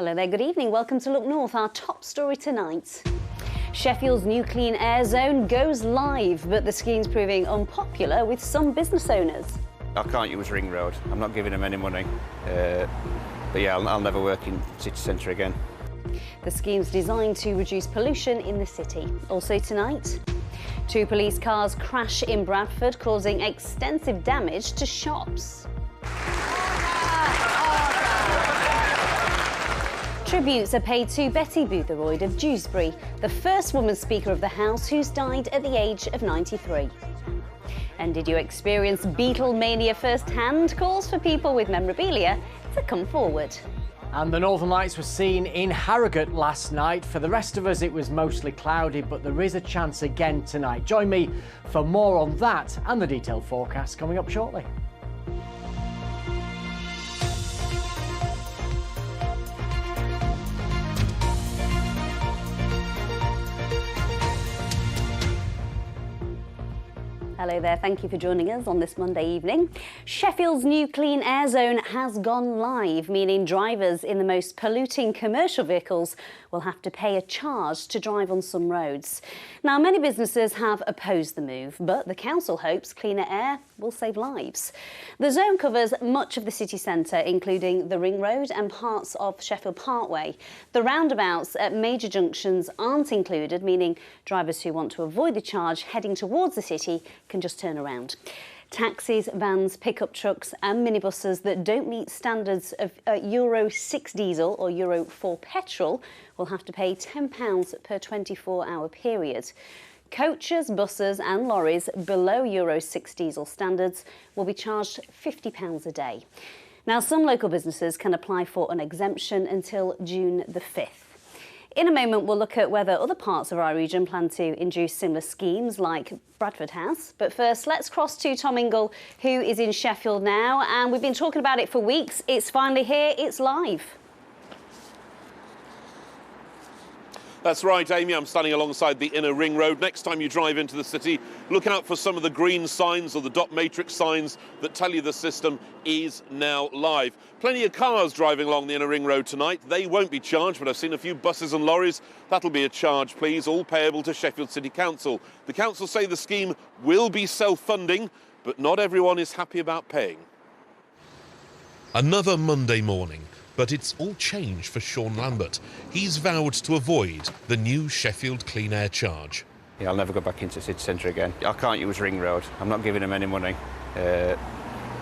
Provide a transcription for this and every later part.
Hello there, good evening. Welcome to Look North, our top story tonight. Sheffield's new clean air zone goes live, but the scheme's proving unpopular with some business owners. I can't use Ring Road. I'm not giving them any money. But yeah, I'll never work in city centre again. The scheme's designed to reduce pollution in the city. Also tonight, 2 police cars crash in Bradford, causing extensive damage to shops. Tributes are paid to Betty Boothroyd of Dewsbury, the first woman Speaker of the House who's died at the age of 93. And did you experience Beatlemania firsthand? Calls for people with memorabilia to come forward. And the Northern Lights were seen in Harrogate last night. For the rest of us, it was mostly cloudy, but there is a chance again tonight. Join me for more on that and the detailed forecast coming up shortly. Hello there, thank you for joining us on this Monday evening. Sheffield's new clean air zone has gone live, meaning drivers in the most polluting commercial vehicles will have to pay a charge to drive on some roads. Now, many businesses have opposed the move, but the council hopes cleaner air will save lives. The zone covers much of the city centre, including the Ring Road and parts of Sheffield Parkway. The roundabouts at major junctions aren't included, meaning drivers who want to avoid the charge heading towards the city can just turn around. Taxis, vans, pickup trucks and minibuses that don't meet standards of Euro 6 diesel or Euro 4 petrol will have to pay £10 per 24-hour period. Coaches, buses and lorries below Euro 6 diesel standards will be charged £50 a day. Now, some local businesses can apply for an exemption until June the 5th. In a moment, we'll look at whether other parts of our region plan to introduce similar schemes like Bradford has. But first, let's cross to Tom Ingle, who is in Sheffield now. And we've been talking about it for weeks. It's finally here. It's live. That's right, Amy. I'm standing alongside the inner ring road. Next time you drive into the city, look out for some of the green signs or the dot matrix signs that tell you the system is now live. Plenty of cars driving along the inner ring road tonight. They won't be charged, but I've seen a few buses and lorries. That'll be a charge, please, all payable to Sheffield City Council. The council say the scheme will be self-funding, but not everyone is happy about paying. Another Monday morning. But it's all changed for Sean Lambert. He's vowed to avoid the new Sheffield Clean Air charge. Yeah, I'll never go back into city centre again. I can't use Ring Road. I'm not giving them any money. But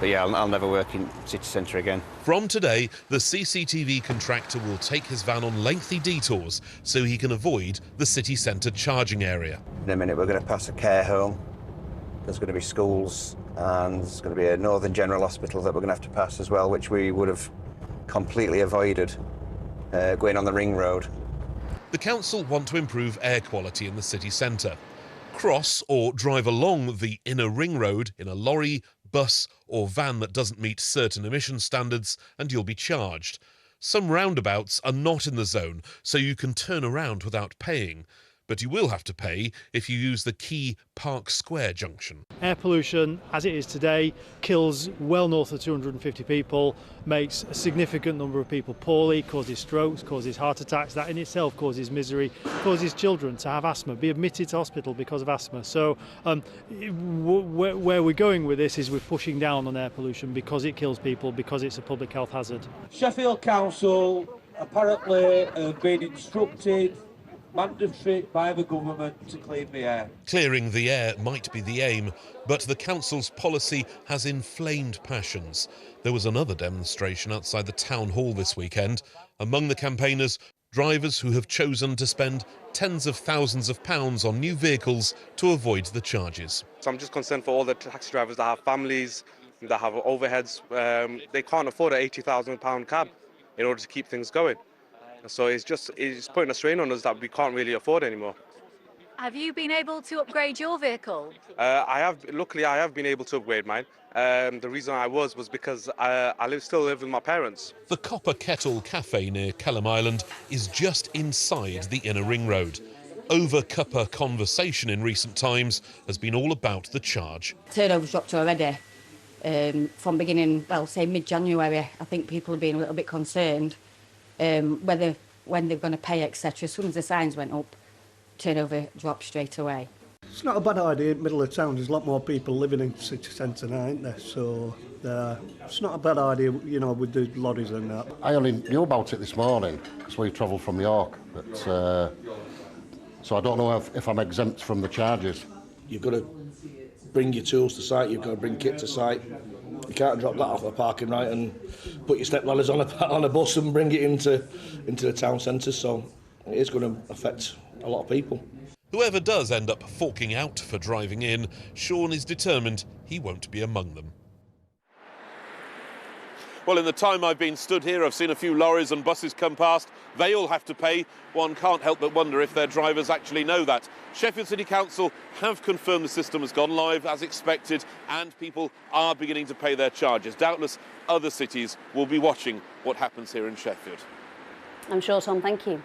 yeah, I'll never work in city centre again. From today, the CCTV contractor will take his van on lengthy detours so he can avoid the city centre charging area. In a minute, we're going to pass a care home. There's going to be schools and there's going to be a Northern General Hospital that we're going to have to pass as well, which we would have completely avoided going on the Ring Road. The council want to improve air quality in the city centre. Cross or drive along the inner ring road in a lorry, bus or van that doesn't meet certain emission standards and you'll be charged. Some roundabouts are not in the zone, so you can turn around without paying. But you will have to pay if you use the key Park Square junction. Air pollution, as it is today, kills well north of 250 people, makes a significant number of people poorly, causes strokes, causes heart attacks. That in itself causes misery, causes children to have asthma, be admitted to hospital because of asthma. So where we're going with this is we're pushing down on air pollution because it kills people, because it's a public health hazard. Sheffield Council apparently been instructed mandatory by the government to clean the air. Clearing the air might be the aim, but the council's policy has inflamed passions. There was another demonstration outside the town hall this weekend. Among the campaigners, drivers who have chosen to spend tens of thousands of pounds on new vehicles to avoid the charges. So I'm just concerned for all the taxi drivers that have families, that have overheads. They can't afford an £80,000 cab in order to keep things going. So it's putting a strain on us that we can't really afford anymore. Have you been able to upgrade your vehicle? Luckily, I have been able to upgrade mine. The reason I was because I still live with my parents. The Copper Kettle Cafe near Kelham Island is just inside the inner ring road. Over-cuppa conversation in recent times has been all about the charge. Turnover's dropped already. From beginning, well, say mid-January, I think people have been a little bit concerned when they're going to pay, etc. As soon as the signs went up, turnover dropped straight away. It's not a bad idea in the middle of town. There's a lot more people living in the city centre now, isn't there? So it's not a bad idea, you know, with the lorries and that. I only knew about it this morning because we travelled from York, but so I don't know if I'm exempt from the charges. You've got to bring your tools to site, you've got to bring kit to site. You can't drop that off the parking right and put your step ladders on a bus and bring it into the town centre, so it is going to affect a lot of people. Whoever does end up forking out for driving in, Sean is determined he won't be among them. Well, in the time I've been stood here, I've seen a few lorries and buses come past. They all have to pay. One can't help but wonder if their drivers actually know that. Sheffield City Council have confirmed the system has gone live as expected and people are beginning to pay their charges. Doubtless other cities will be watching what happens here in Sheffield. I'm sure, Tom, thank you.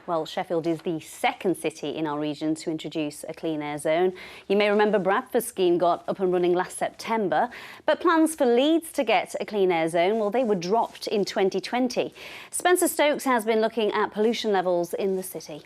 Well, Sheffield is the second city in our region to introduce a clean air zone. You may remember Bradford's scheme got up and running last September, but plans for Leeds to get a clean air zone, well, they were dropped in 2020. Spencer Stokes has been looking at pollution levels in the city.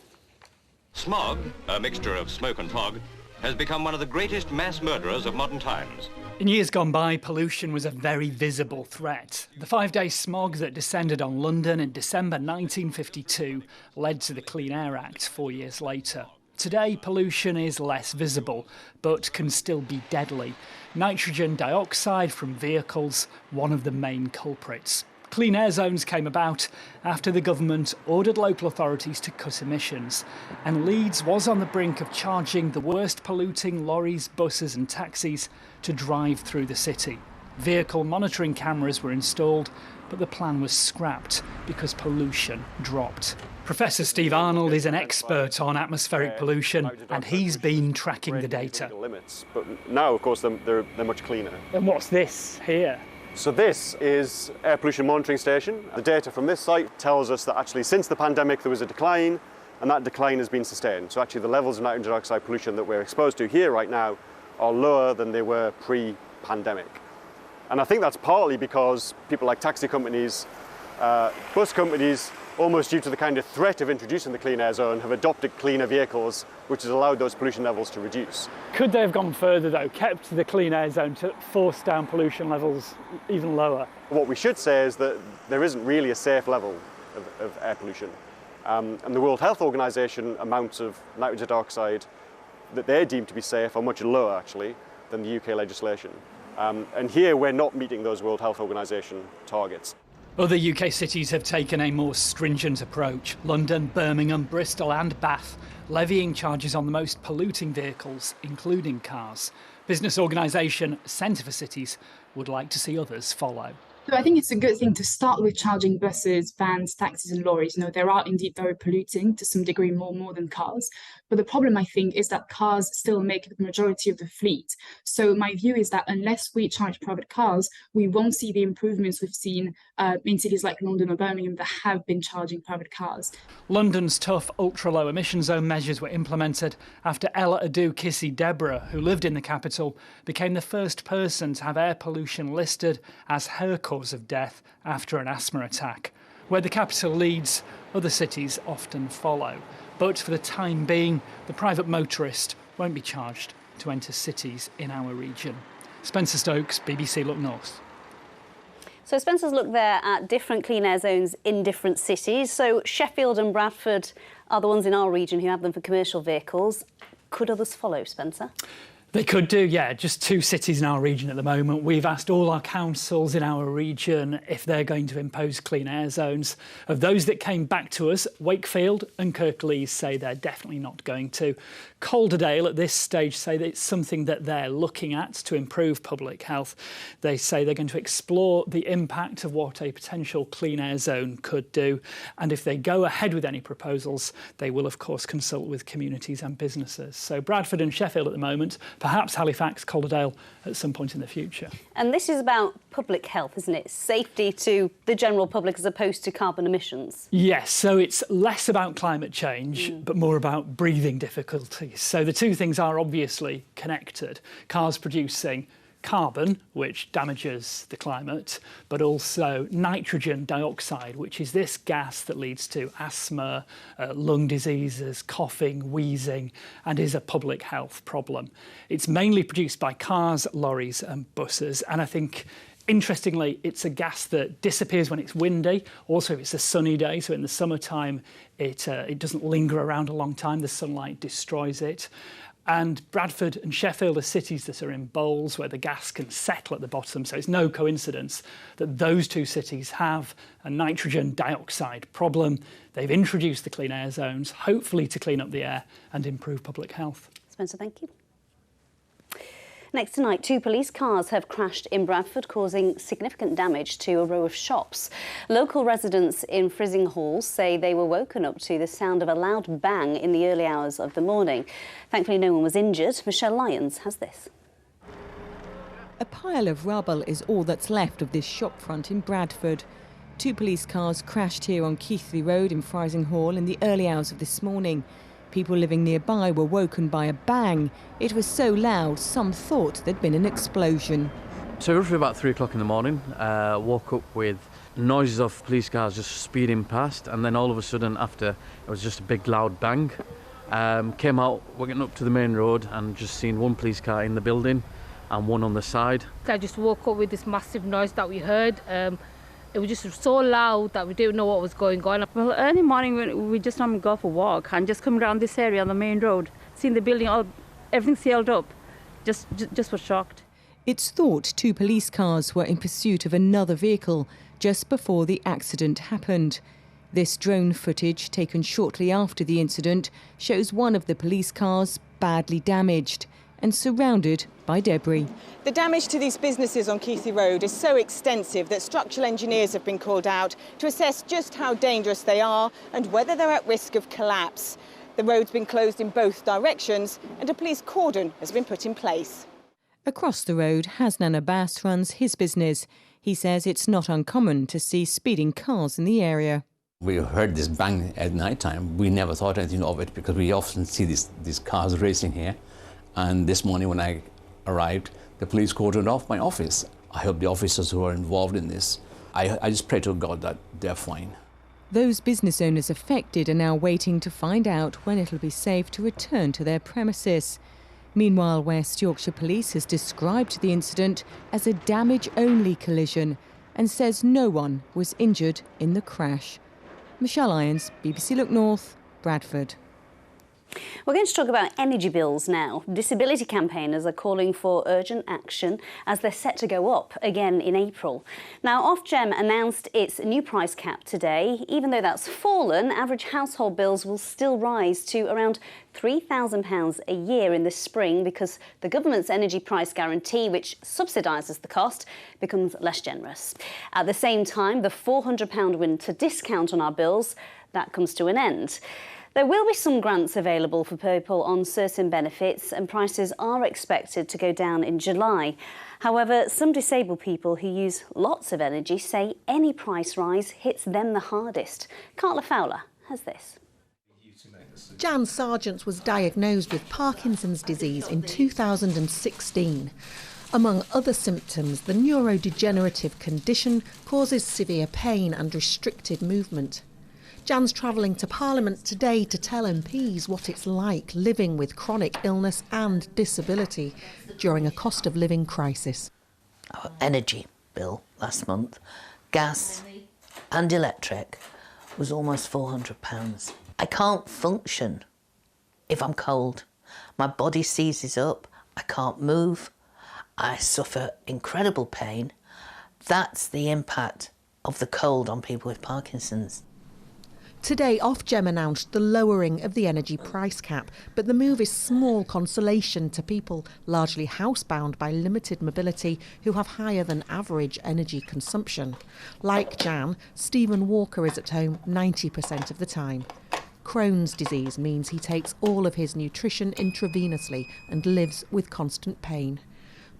Smog, a mixture of smoke and fog, has become one of the greatest mass murderers of modern times. In years gone by, pollution was a very visible threat. The 5-day smog that descended on London in December 1952 led to the Clean Air Act 4 years later. Today, pollution is less visible, but can still be deadly. Nitrogen dioxide from vehicles, one of the main culprits. Clean air zones came about after the government ordered local authorities to cut emissions, and Leeds was on the brink of charging the worst polluting lorries, buses and taxis to drive through the city. Vehicle monitoring cameras were installed, but the plan was scrapped because pollution dropped. Professor Steve Arnold is an expert on atmospheric pollution, and he's been tracking the data. But now, of course, they're much cleaner. And what's this here? So this is air pollution monitoring station. The data from this site tells us that actually since the pandemic there was a decline, and that decline has been sustained. So actually the levels of nitrogen dioxide pollution that we're exposed to here right now are lower than they were pre-pandemic. And I think that's partly because people like taxi companies, bus companies, almost due to the kind of threat of introducing the clean air zone, have adopted cleaner vehicles, which has allowed those pollution levels to reduce. Could they have gone further though, kept the clean air zone to force down pollution levels even lower? What we should say is that there isn't really a safe level of air pollution. And the World Health Organization amounts of nitrogen dioxide that they deem to be safe are much lower actually than the UK legislation. And here we're not meeting those World Health Organization targets. Other UK cities have taken a more stringent approach. London, Birmingham, Bristol and Bath levying charges on the most polluting vehicles, including cars. Business organisation Centre for Cities would like to see others follow. So I think it's a good thing to start with charging buses, vans, taxis and lorries. You know, they are indeed very polluting to some degree more than cars. But the problem, I think, is that cars still make the majority of the fleet. So my view is that unless we charge private cars, we won't see the improvements we've seen in cities like London or Birmingham that have been charging private cars. London's tough ultra-low emission zone measures were implemented after Ella Adu Kissy Deborah, who lived in the capital, became the first person to have air pollution listed as her cause of death after an asthma attack. Where the capital leads, other cities often follow. But for the time being, the private motorist won't be charged to enter cities in our region. Spencer Stokes, BBC Look North. So Spencer's looked there at different clean air zones in different cities. So Sheffield and Bradford are the ones in our region who have them for commercial vehicles. Could others follow, Spencer? They could do, yeah, just 2 cities in our region at the moment. We've asked all our councils in our region if they're going to impose clean air zones. Of those that came back to us, Wakefield and Kirklees say they're definitely not going to. Calderdale at this stage say that it's something that they're looking at to improve public health. They say they're going to explore the impact of what a potential clean air zone could do. And if they go ahead with any proposals, they will, of course, consult with communities and businesses. So Bradford and Sheffield at the moment, perhaps Halifax, Calderdale at some point in the future. And this is about public health, isn't it? Safety to the general public as opposed to carbon emissions. Yes, so it's less about climate change, but more about breathing difficulties. So the two things are obviously connected. Cars producing carbon, which damages the climate, but also nitrogen dioxide, which is this gas that leads to asthma, lung diseases, coughing, wheezing, and is a public health problem. It's mainly produced by cars, lorries and buses, and I think interestingly, it's a gas that disappears when it's windy. Also, if it's a sunny day, so in the summertime, it doesn't linger around a long time. The sunlight destroys it. And Bradford and Sheffield are cities that are in bowls where the gas can settle at the bottom. So it's no coincidence that those two cities have a nitrogen dioxide problem. They've introduced the clean air zones, hopefully to clean up the air and improve public health. Spencer, thank you. Next tonight, 2 police cars have crashed in Bradford, causing significant damage to a row of shops. Local residents in Frizzing Hall say they were woken up to the sound of a loud bang in the early hours of the morning. Thankfully, no one was injured. Michelle Lyons has this. A pile of rubble is all that's left of this shopfront in Bradford. 2 police cars crashed here on Keighley Road in Frizzing Hall in the early hours of this morning. People living nearby were woken by a bang. It was so loud, some thought there'd been an explosion. So roughly about 3 o'clock in the morning, woke up with noises of police cars just speeding past, and then all of a sudden after, it was just a big loud bang. Came out, we're getting up to the main road and just seen 1 police car in the building and 1 on the side. I just woke up with this massive noise that we heard. It was just so loud that we didn't know what was going on. Well, early morning when we just normally go for a walk and just come around this area on the main road, seeing the building, everything sealed up, just was shocked. It's thought 2 police cars were in pursuit of another vehicle just before the accident happened. This drone footage, taken shortly after the incident, shows one of the police cars badly damaged and surrounded by debris. The damage to these businesses on Keighley Road is so extensive that structural engineers have been called out to assess just how dangerous they are and whether they're at risk of collapse. The road's been closed in both directions and a police cordon has been put in place. Across the road, Hasnan Abbas runs his business. He says it's not uncommon to see speeding cars in the area. We heard this bang at night time. We never thought anything of it because we often see these cars racing here. And this morning when I arrived, the police cordoned off my office. I hope the officers who are involved in this, I just pray to God that they're fine. Those business owners affected are now waiting to find out when it'll be safe to return to their premises. Meanwhile, West Yorkshire Police has described the incident as a damage-only collision and says no one was injured in the crash. Michelle Lyons, BBC Look North, Bradford. We're going to talk about energy bills now. Disability campaigners are calling for urgent action as they're set to go up again in April. Now, Ofgem announced its new price cap today. Even though that's fallen, average household bills will still rise to around £3,000 a year in the spring because the government's energy price guarantee, which subsidises the cost, becomes less generous. At the same time, the £400 winter discount on our bills, that comes to an end. There will be some grants available for people on certain benefits and prices are expected to go down in July. However, some disabled people who use lots of energy say any price rise hits them the hardest. Carla Fowler has this. Jan Sargent was diagnosed with Parkinson's disease in 2016. Among other symptoms, the neurodegenerative condition causes severe pain and restricted movement. Jan's travelling to Parliament today to tell MPs what it's like living with chronic illness and disability during a cost of living crisis. Our energy bill last month, gas and electric, was almost £400. I can't function if I'm cold. My body seizes up, I can't move, I suffer incredible pain. That's the impact of the cold on people with Parkinson's. Today, Ofgem announced the lowering of the energy price cap, but the move is small consolation to people largely housebound by limited mobility who have higher than average energy consumption. Like Jan, Stephen Walker is at home 90% of the time. Crohn's disease means he takes all of his nutrition intravenously and lives with constant pain.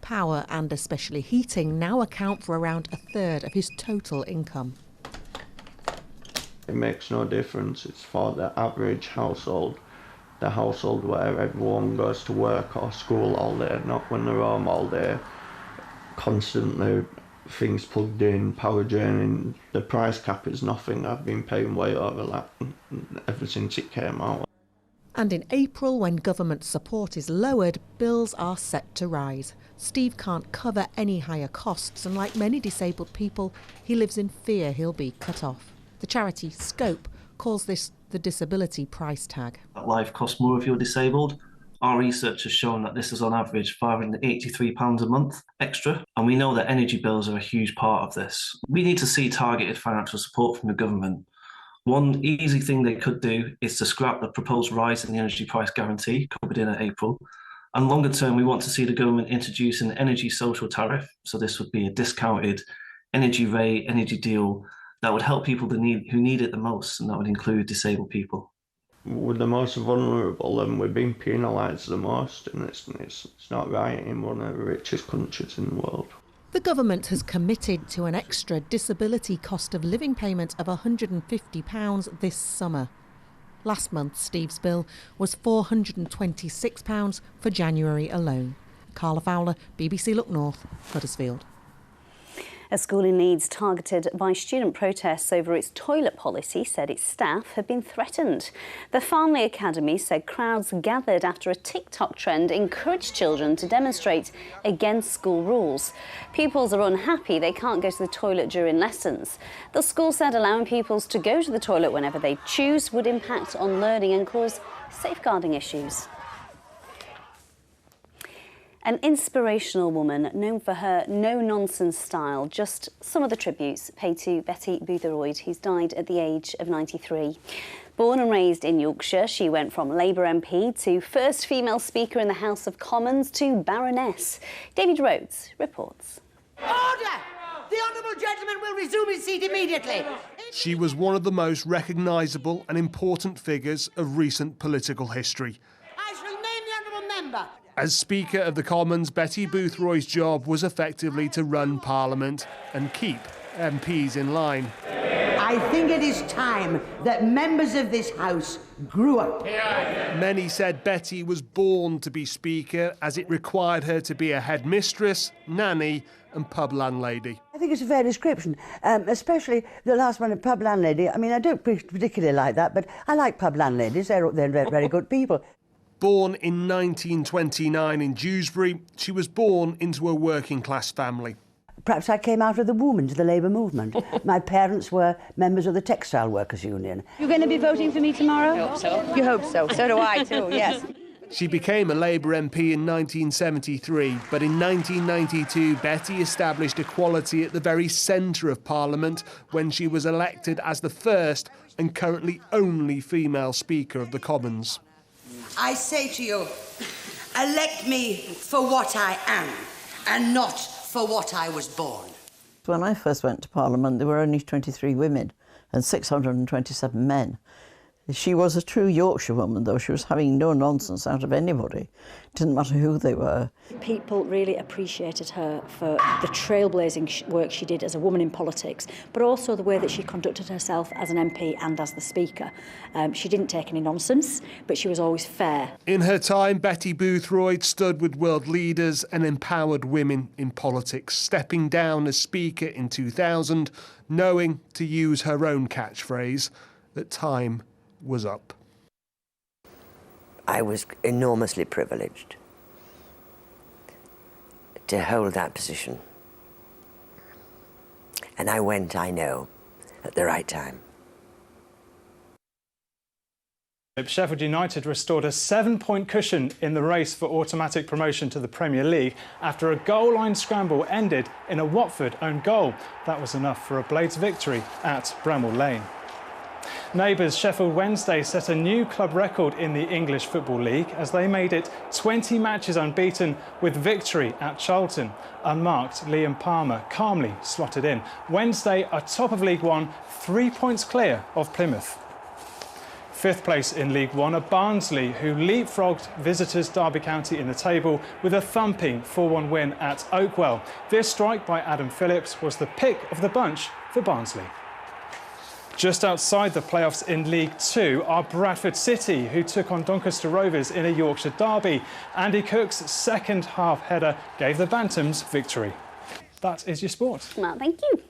Power and especially heating now account for around a third of his total income. It makes no difference. It's for the average household, the household where everyone goes to work or school all day, not when they're home all day. constantly things plugged in, power draining. The price cap is nothing. I've been paying way over that ever since it came out. And in April, when government support is lowered, bills are set to rise. Steve can't cover any higher costs, and like many disabled people, he lives in fear he'll be cut off. The charity Scope calls this the disability price tag. Life costs more if you're disabled. Our research has shown that this is on average £583 a month extra, and we know that energy bills are a huge part of this. We need to see targeted financial support from the government. One easy thing they could do is to scrap the proposed rise in the energy price guarantee covered in April. And longer term, we want to see the government introduce an energy social tariff. So this would be a discounted energy rate, energy deal that would help people who need it the most, and that would include disabled people. We're the most vulnerable and we're being penalised the most, and it's not right in one of the richest countries in the world. The government has committed to an extra disability cost of living payment of £150 this summer. Last month, Steve's bill was £426 for January alone. Carla Fowler, BBC Look North, Huddersfield. A school in Leeds targeted by student protests over its toilet policy said its staff had been threatened. The Farnley Academy said crowds gathered after a TikTok trend encouraged children to demonstrate against school rules. Pupils are unhappy they can't go to the toilet during lessons. The school said allowing pupils to go to the toilet whenever they choose would impact on learning and cause safeguarding issues. An inspirational woman known for her no-nonsense style. Just some of the tributes paid to Betty Boothroyd, who's died at the age of 93. Born and raised in Yorkshire, she went from Labour MP to first female Speaker in the House of Commons to Baroness. David Rhodes reports. Order! The honourable gentleman will resume his seat immediately. She was one of the most recognisable and important figures of recent political history. I shall name the honourable member. As Speaker of the Commons, Betty Boothroyd's job was effectively to run Parliament and keep MPs in line. I think it is time that members of this House grew up. Many said Betty was born to be Speaker, as it required her to be a headmistress, nanny and pub landlady. I think it's a fair description, especially the last one, a pub landlady. I mean, I don't particularly like that, but I like pub landladies. They're very good people. Born in 1929 in Dewsbury, she was born into a working-class family. Perhaps I came out of the womb into the Labour movement. My parents were members of the Textile Workers Union. You're going to be voting for me tomorrow? I hope so. You hope so. So do I too, yes. She became a Labour MP in 1973, but in 1992 Betty established equality at the very centre of Parliament when she was elected as the first and currently only female Speaker of the Commons. I say to you, elect me for what I am and not for what I was born. When I first went to Parliament, there were only 23 women and 627 men. She was a true Yorkshire woman, though. She was having no nonsense out of anybody. It didn't matter who they were. People really appreciated her for the trailblazing work she did as a woman in politics, but also the way that she conducted herself as an MP and as the Speaker. She didn't take any nonsense, but she was always fair. In her time, Betty Boothroyd stood with world leaders and empowered women in politics, stepping down as Speaker in 2000, knowing, to use her own catchphrase, that time was up. I was enormously privileged to hold that position. And I went, I know, at the right time. Sheffield United restored a 7-point cushion in the race for automatic promotion to the Premier League after a goal-line scramble ended in a Watford-owned goal. That was enough for a Blades victory at Bramall Lane. Neighbours Sheffield Wednesday set a new club record in the English Football League as they made it 20 matches unbeaten with victory at Charlton. Unmarked, Liam Palmer calmly slotted in. Wednesday are top of League One, 3 points clear of Plymouth. Fifth place in League One are Barnsley, who leapfrogged visitors Derby County in the table with a thumping 4-1 win at Oakwell. This strike by Adam Phillips was the pick of the bunch for Barnsley. Just outside the playoffs in League Two are Bradford City, who took on Doncaster Rovers in a Yorkshire derby. Andy Cook's second half header gave the Bantams victory. that is your sport. Well, thank you.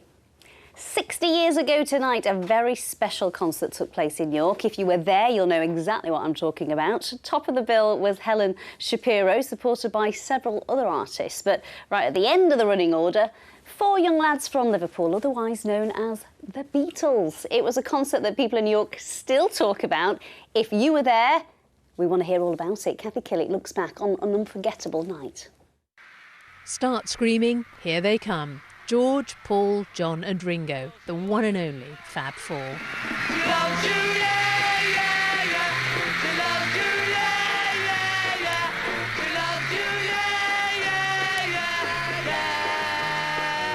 60 years ago tonight, a very special concert took place in York. If you were there, you'll know exactly what I'm talking about. Top of the bill was Helen Shapiro, supported by several other artists. But right at the end of the running order, 4 young lads from Liverpool, otherwise known as the Beatles. It was a concert that people in York still talk about. If you were there, we want to hear all about it. Kathy Killick looks back on an unforgettable night. Start screaming, here they come. George, Paul, John and Ringo, the one and only Fab Four.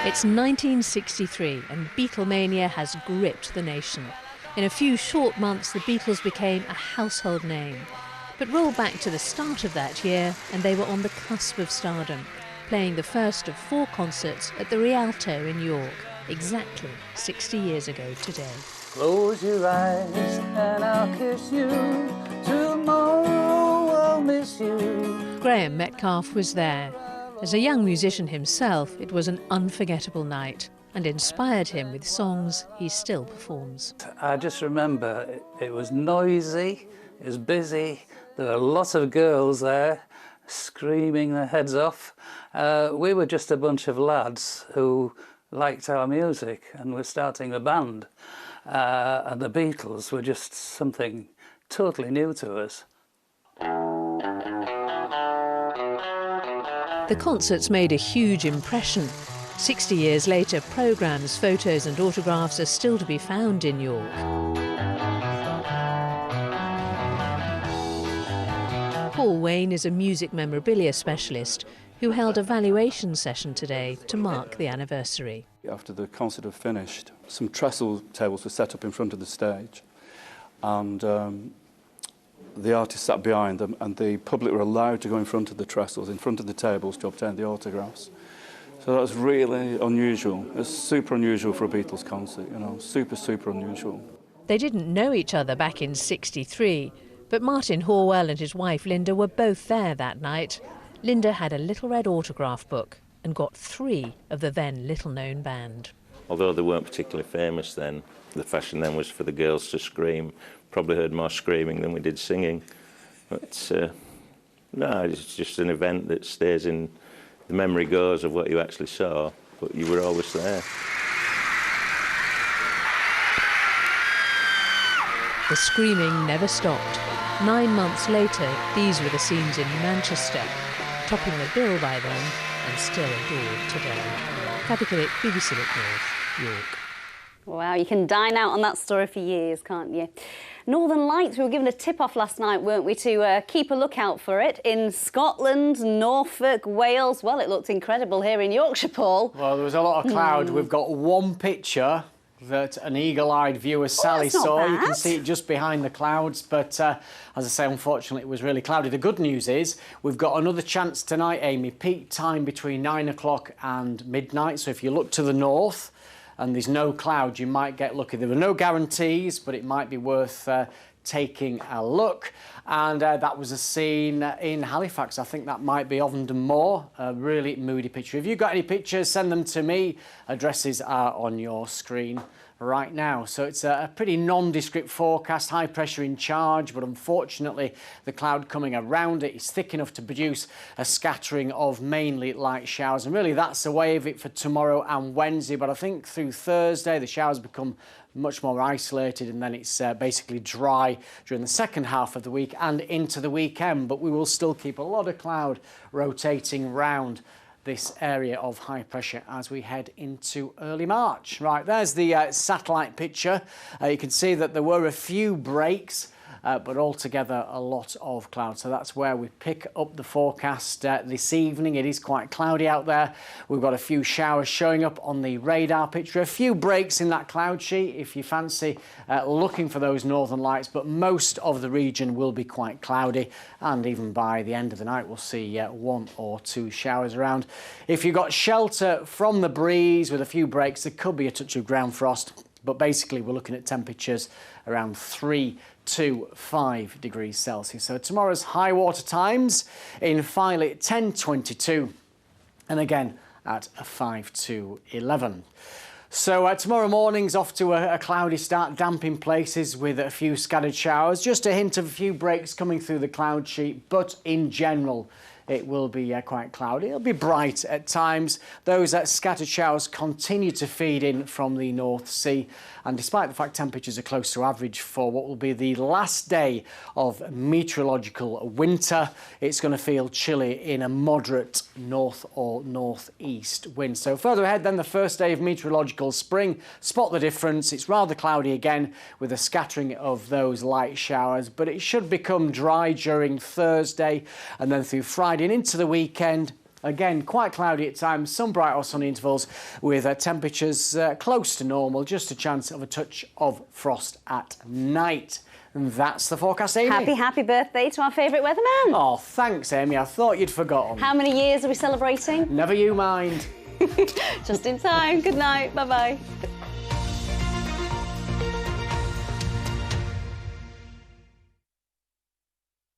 It's 1963 and Beatlemania has gripped the nation. In a few short months, the Beatles became a household name. But roll back to the start of that year and they were on the cusp of stardom, playing the first of 4 concerts at the Rialto in York, exactly 60 years ago today. Close your eyes and I'll kiss you. Tomorrow I'll miss you. Graham Metcalfe was there. As a young musician himself, it was an unforgettable night and inspired him with songs he still performs. I just remember it was noisy, it was busy, there were lots of girls there screaming their heads off. We were just a bunch of lads who liked our music and were starting a band. And the Beatles were just something totally new to us. The concerts made a huge impression. 60 years later, programmes, photos and autographs are still to be found in York. Paul Wayne is a music memorabilia specialist who held a valuation session today to mark the anniversary. After the concert had finished, some trestle tables were set up in front of the stage and the artists sat behind them and the public were allowed to go in front of the trestles, in front of the tables to obtain the autographs. So that was really unusual. It's super unusual for a Beatles concert, you know, super, super unusual. They didn't know each other back in '63, but Martin Horwell and his wife Linda were both there that night. Linda had a little red autograph book and got 3 of the then little-known band. Although they weren't particularly famous then, the fashion then was for the girls to scream. Probably heard more screaming than we did singing. But no, it's just an event that stays in the memory goes of what you actually saw, but you were always there. The screaming never stopped. 9 months later, these were the scenes in Manchester, topping the bill by then and still adored today. Kathy Killick, BBC Look North, York. Wow, you can dine out on that story for years, can't you? Northern Lights, we were given a tip-off last night, weren't we, to keep a lookout for it in Scotland, Norfolk, Wales. Well, it looked incredible here in Yorkshire, Paul. Well, there was a lot of cloud. We've got one picture that an eagle-eyed viewer, Sally, saw. You can see it just behind the clouds, but as I say, unfortunately, it was really cloudy. The good news is we've got another chance tonight, Amy. Peak time between 9 o'clock and midnight, so if you look to the north, and there's no cloud, you might get lucky. There were no guarantees, but it might be worth taking a look. And that was a scene in Halifax. I think that might be Ovenden Moor. A really moody picture. If you've got any pictures, send them to me. Addresses are on your screen right now. So it's a pretty nondescript forecast, high pressure in charge, but unfortunately the cloud coming around it is thick enough to produce a scattering of mainly light showers, and really that's the way of it for tomorrow and Wednesday. But I think through Thursday the showers become much more isolated, and then it's basically dry during the second half of the week and into the weekend. But we will still keep a lot of cloud rotating round this area of high pressure as we head into early March. Right, there's the satellite picture. You can see that there were a few breaks, but altogether a lot of cloud. So that's where we pick up the forecast this evening. It is quite cloudy out there. We've got a few showers showing up on the radar picture, a few breaks in that cloud sheet if you fancy looking for those northern lights, but most of the region will be quite cloudy, and even by the end of the night we'll see 1 or 2 showers around. If you've got shelter from the breeze with a few breaks, there could be a touch of ground frost, but basically we're looking at temperatures around 3 to 5 degrees Celsius. So tomorrow's high water times in Filey 10:22, and again at 5 to 11. So tomorrow morning's off to a cloudy start, damp in places with a few scattered showers. Just a hint of a few breaks coming through the cloud sheet, but in general, it will be quite cloudy. It'll be bright at times. Those scattered showers continue to feed in from the North Sea. And despite the fact temperatures are close to average for what will be the last day of meteorological winter, it's going to feel chilly in a moderate north or northeast wind. So further ahead then, the first day of meteorological spring. Spot the difference. It's rather cloudy again with a scattering of those light showers, but it should become dry during Thursday and then through Friday and into the weekend. Again, quite cloudy at times, some bright or sunny intervals with temperatures close to normal, just a chance of a touch of frost at night. And that's the forecast, Amy. Happy birthday to our favourite weatherman. Oh, thanks, Amy. I thought you'd forgotten. How many years are we celebrating? Never you mind. Just in time. Good night. Bye-bye.